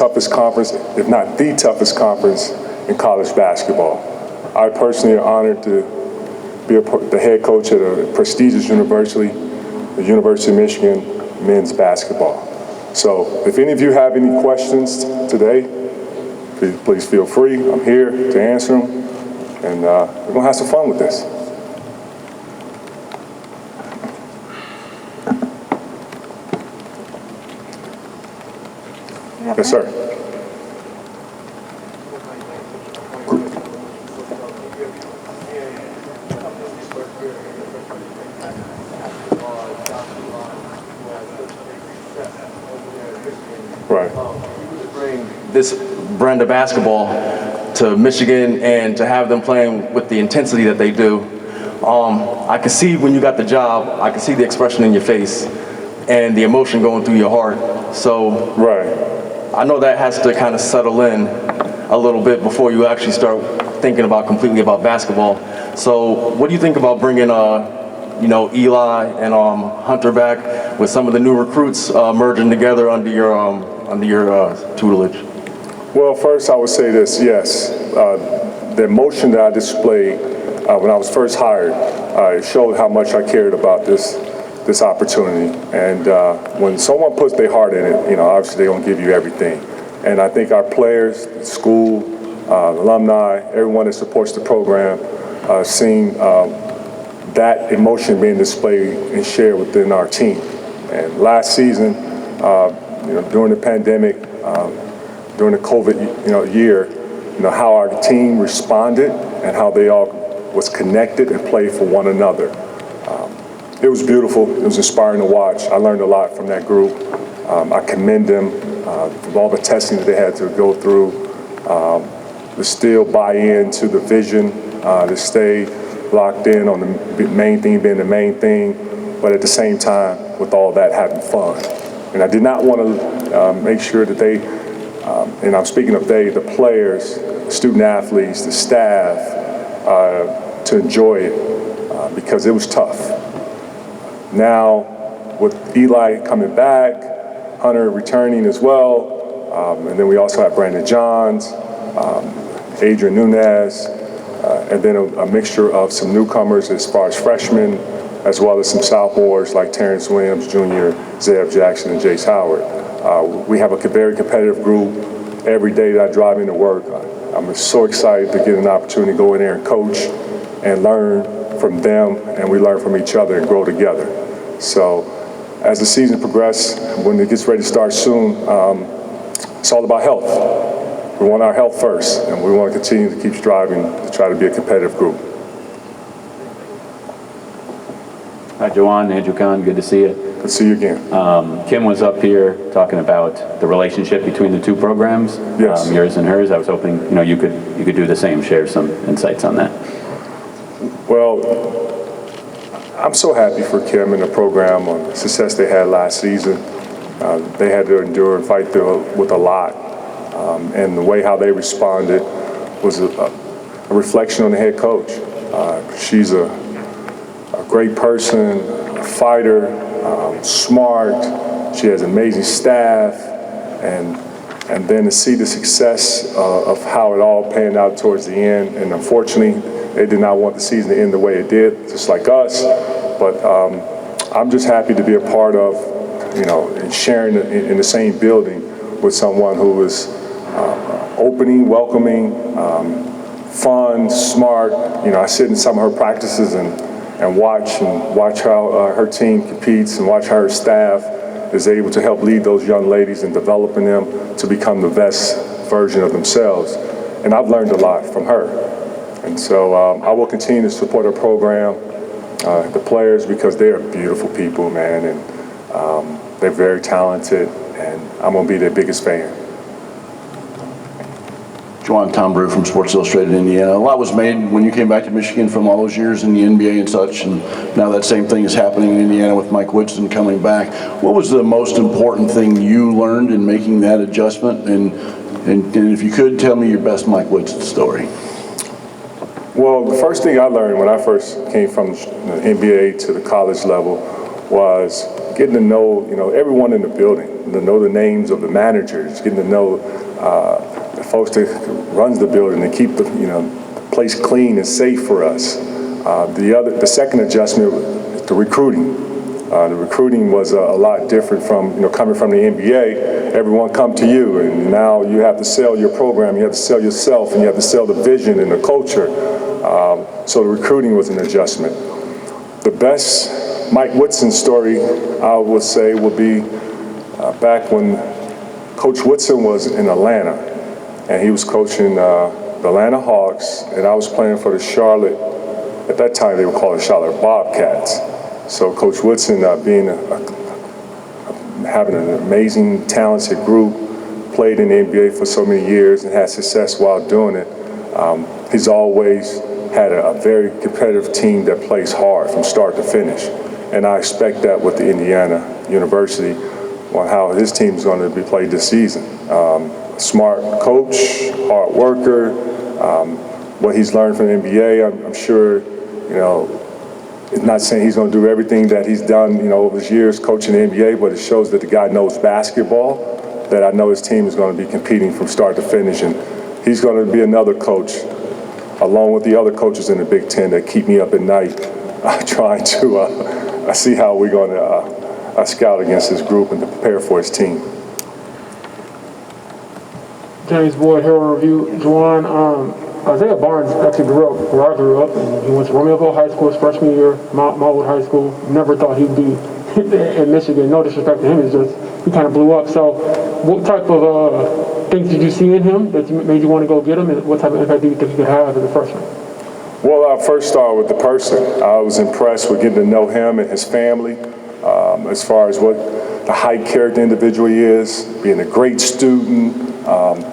toughest conference, if not the toughest conference in college basketball. I personally am honored to be the head coach at a prestigious university, the University of Michigan men's basketball. So if any of you have any questions today, please feel free. I'm here to answer them, and we're going to have some fun with this. Yes, sir. Right. Bring this brand of basketball to Michigan and to have them playing with the intensity that they do. I can see when you got the job, I can see the expression in your face and the emotion going through your heart. So right. I know that has to kind of settle in a little bit before you actually start thinking completely about basketball. So what do you think about bringing Eli and Hunter back with some of the new recruits merging together under your tutelage? Well, first I would say this, yes. The emotion that I displayed when I was first hired, it showed how much I cared about this opportunity. And when someone puts their heart in it, obviously they're going to give you everything. And I think our players, the school, alumni, everyone that supports the program, seeing that emotion being displayed and shared within our team. And last season, during the pandemic, during the COVID year, how our team responded and how they all was connected and played for one another. It was beautiful. It was inspiring to watch. I learned a lot from that group. I commend them for all the testing that they had to go through, to still buy into the vision, to stay locked in on the main thing being the main thing, but at the same time, with all that, having fun. And I did not want to make sure that they, and I'm speaking of they, the players, student athletes, the staff, to enjoy it because it was tough. Now, with Eli coming back, Hunter returning as well, and then we also have Brandon Johns, Adrian Nunez, and then a mixture of some newcomers as far as freshmen, as well as some sophomores like Terrence Williams Jr., Zeb Jackson, and Jace Howard. We have a very competitive group. Every day that I drive into work, I'm so excited to get an opportunity to go in there and coach and learn from them, and we learn from each other and grow together. So as the season progresses, when it gets ready to start soon, it's all about health. We want our health first, and we want to continue to keep striving to try to be a competitive group. Hi, Juwan, Andrew Kahn, good to see you. Good to see you again. Kim was up here talking about the relationship between the two programs, yes. Yours and hers. I was hoping you could do the same, share some insights on that. Well, I'm so happy for Kim and the program on the success they had last season. They had to endure and fight with a lot. And the way how they responded was a reflection on the head coach. She's a great person, a fighter, smart. She has amazing staff, and then to see the success of how it all panned out towards the end. And unfortunately, they did not want the season to end the way it did, just like us. But I'm just happy to be a part of, and sharing in the same building with someone who was opening, welcoming, fun, smart. I sit in some of her practices and watch how her team competes and watch how her staff is able to help lead those young ladies and developing them to become the best version of themselves. And I've learned a lot from her. And so I will continue to support her program, the players, because they're beautiful people, man, and they're very talented, and I'm going to be their biggest fan. Juwan, Tom Brew from Sports Illustrated Indiana. A lot was made when you came back to Michigan from all those years in the NBA and such, and now that same thing is happening in Indiana with Mike Woodson coming back. What was the most important thing you learned in making that adjustment? And if you could, tell me your best Mike Woodson story. Well, the first thing I learned when I first came from the NBA to the college level was getting to know, everyone in the building, to know the names of the managers, getting to know the folks that runs the building and keep the, place clean and safe for us. The second adjustment was the recruiting. The recruiting was a lot different from, coming from the NBA. Everyone come to you, and now you have to sell your program, you have to sell yourself, and you have to sell the vision and the culture. So the recruiting was an adjustment. The best Mike Woodson story, I would say, would be back when Coach Woodson was in Atlanta, and he was coaching the Atlanta Hawks, and I was playing for the Charlotte, at that time they were called the Charlotte Bobcats. So Coach Woodson, having an amazing, talented group, played in the NBA for so many years and had success while doing it. He's always had a very competitive team that plays hard from start to finish. And I expect that with the Indiana University on how his team is going to be played this season. Smart coach, hard worker, what he's learned from the NBA, I'm sure, it's not saying he's going to do everything that he's done, over his years coaching the NBA, but it shows that the guy knows basketball, that I know his team is going to be competing from start to finish. And he's going to be another coach, along with the other coaches in the Big Ten that keep me up at night trying to see how we're going to scout against this group and to prepare for his team. James Boyd, Hero Review. Juwan, Isaiah Barnes actually grew up where I grew up, and he went to Romeoville High School his freshman year, Marwood High School. Never thought he'd be in Michigan. No disrespect to him, it's just he kind of blew up. So what type of things did you see in him that made you want to go get him, and what type of impact do you think he could have as a freshman? Well, I'll first start with the person. I was impressed with getting to know him and his family, as far as what the high character individual he is, being a great student,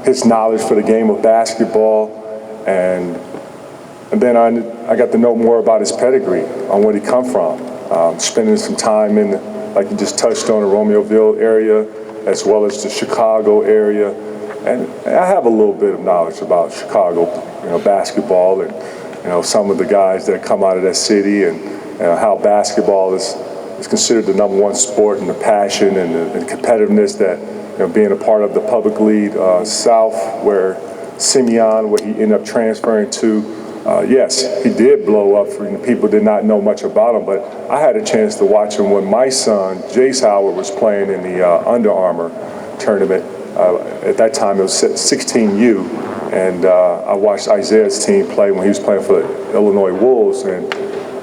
his knowledge for the game of basketball, and then I got to know more about his pedigree, on where he come from, spending some time in, like you just touched on, the Romeoville area, as well as the Chicago area. And I have a little bit of knowledge about Chicago, basketball, and some of the guys that come out of that city, and how basketball is considered the #1 sport, and the passion and the competitiveness that, being a part of the Public League South, where Simeon, where he ended up transferring to, yes, he did blow up. People did not know much about him, but I had a chance to watch him when my son, Jace Howard, was playing in the Under Armour tournament. At that time, it was 16U, and I watched Isaiah's team play when he was playing for the Illinois Wolves, and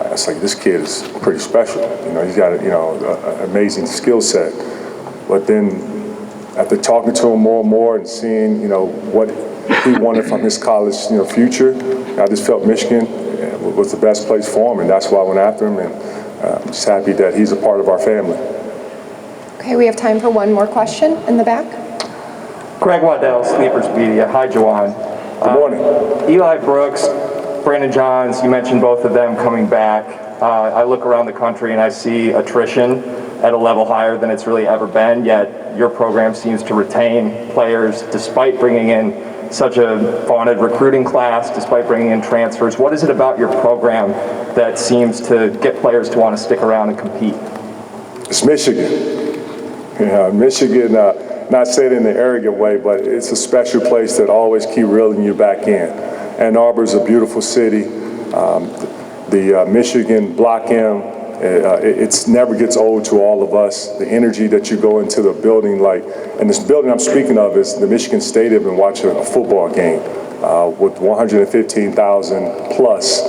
I was like, this kid is pretty special. He's got an amazing skill set. But then, after talking to him more and more and seeing, what he wanted from his college, future, I just felt Michigan was the best place for him, and that's why I went after him, and I'm just happy that he's a part of our family. Okay, we have time for one more question in the back. Craig Waddell, Sleepers Media. Hi, Juwan. Good morning. Eli Brooks, Brandon Johns, you mentioned both of them coming back. I look around the country and I see attrition at a level higher than it's really ever been, yet your program seems to retain players despite bringing in such a vaunted recruiting class, despite bringing in transfers. What is it about your program that seems to get players to want to stick around and compete? It's Michigan. Michigan, not saying it in an arrogant way, but it's a special place that always keep reeling you back in. Ann Arbor is a beautiful city. The Michigan Block M, it never gets old to all of us. The energy that you go into the building, and this building I'm speaking of is the Michigan Stadium, and watching a football game with 115,000 plus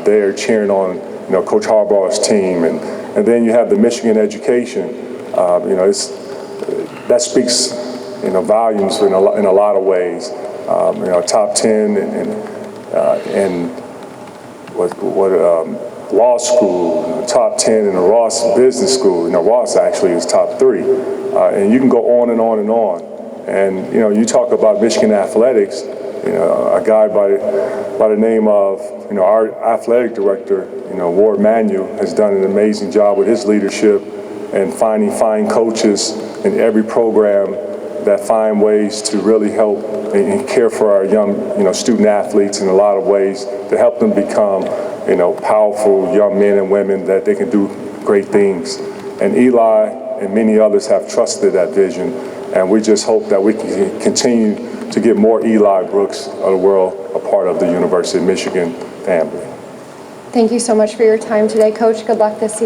there cheering on, Coach Harbaugh's team, and then you have the Michigan education. That speaks, volumes in a lot of ways. Top 10 and law school, top 10 in the Ross Business School. Ross actually is top 3, and you can go on and on and on. And you talk about Michigan athletics. A guy by the name of our athletic director, Ward Manuel, has done an amazing job with his leadership and finding fine coaches in every program that find ways to really help and care for our young, student athletes in a lot of ways to help them become, powerful young men and women that they can do great things. And Eli and many others have trusted that vision. And we just hope that we can continue to get more Eli Brooks of the world a part of the University of Michigan family. Thank you so much for your time today, Coach. Good luck this season.